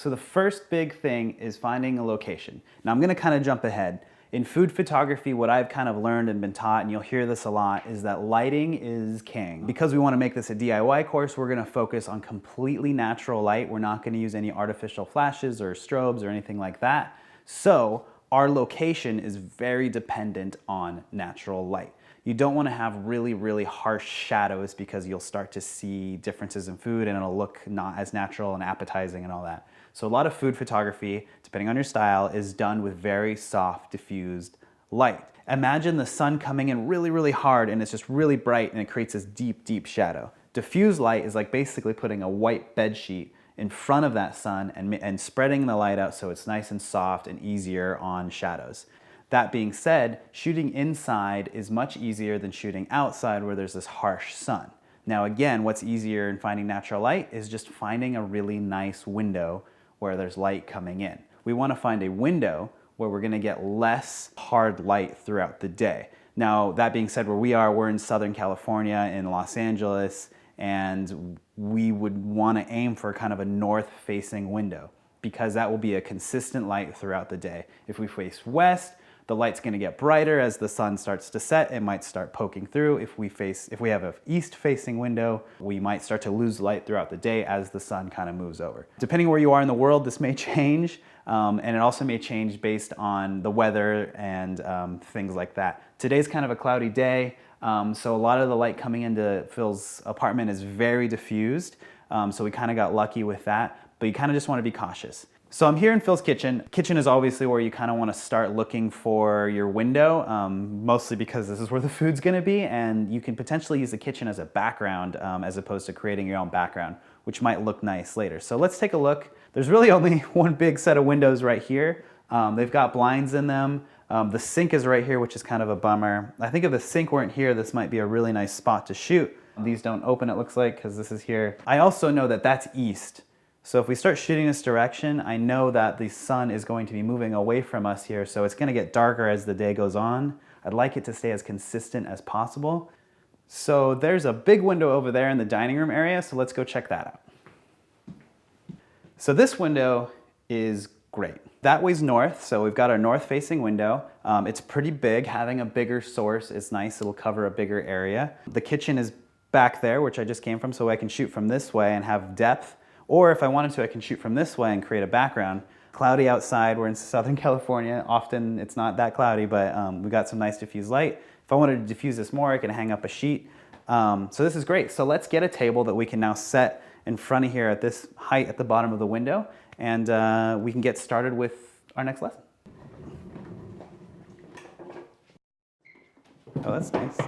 So the first big thing is finding a location. Now I'm gonna kind of jump ahead. In food photography, what I've kind of learned and been taught, and you'll hear this a lot, is that lighting is king. Because we want to make this a DIY course, we're going to focus on completely natural light. We're not going to use any artificial flashes or strobes or anything like that. So our location is very dependent on natural light. You don't want to have really, really harsh shadows because you'll start to see differences in food and it'll look not as natural and appetizing and all that. So a lot of food photography, depending on your style, is done with very soft, diffused light. Imagine the sun coming in really, really hard and it's just really bright and it creates this deep, deep shadow. Diffused light is like basically putting a white bed sheet in front of that sun and spreading the light out so it's nice and soft and easier on shadows. That being said, shooting inside is much easier than shooting outside where there's this harsh sun. Now again, what's easier in finding natural light is just finding a really nice window where there's light coming in. We want to find a window where we're going to get less hard light throughout the day. Now, that being said, where we are, we're in Southern California, in Los Angeles, and we would want to aim for kind of a north-facing window because that will be a consistent light throughout the day. If we face west, the light's going to get brighter as the sun starts to set. It might start poking through. If we have an east-facing window, we might start to lose light throughout the day as the sun kind of moves over. Depending where you are in the world, this may change, and it also may change based on the weather and things like that. Today's kind of a cloudy day, so a lot of the light coming into Phil's apartment is very diffused, so we kind of got lucky with that, but you kind of just want to be cautious. So I'm here in Phil's kitchen. Kitchen is obviously where you kind of want to start looking for your window, mostly because this is where the food's going to be, and you can potentially use the kitchen as a background as opposed to creating your own background, which might look nice later. So let's take a look. There's really only one big set of windows right here. They've got blinds in them. The sink is right here, which is kind of a bummer. I think if the sink weren't here, this might be a really nice spot to shoot. These don't open, it looks like, because this is here. I also know that that's east. So if we start shooting this direction, I know that the sun is going to be moving away from us here, so it's going to get darker as the day goes on. I'd like it to stay as consistent as possible. So there's a big window over there in the dining room area, so let's go check that out. So this window is great. That way's north, so we've got our north-facing window. It's pretty big. Having a bigger source is nice. It'll cover a bigger area. The kitchen is back there, which I just came from, so I can shoot from this way and have depth. Or if I wanted to, I can shoot from this way and create a background. Cloudy outside, we're in Southern California. Often it's not that cloudy, but we got some nice diffused light. If I wanted to diffuse this more, I can hang up a sheet. So this is great. So let's get a table that we can now set in front of here at this height at the bottom of the window, and we can get started with our next lesson. Oh, that's nice.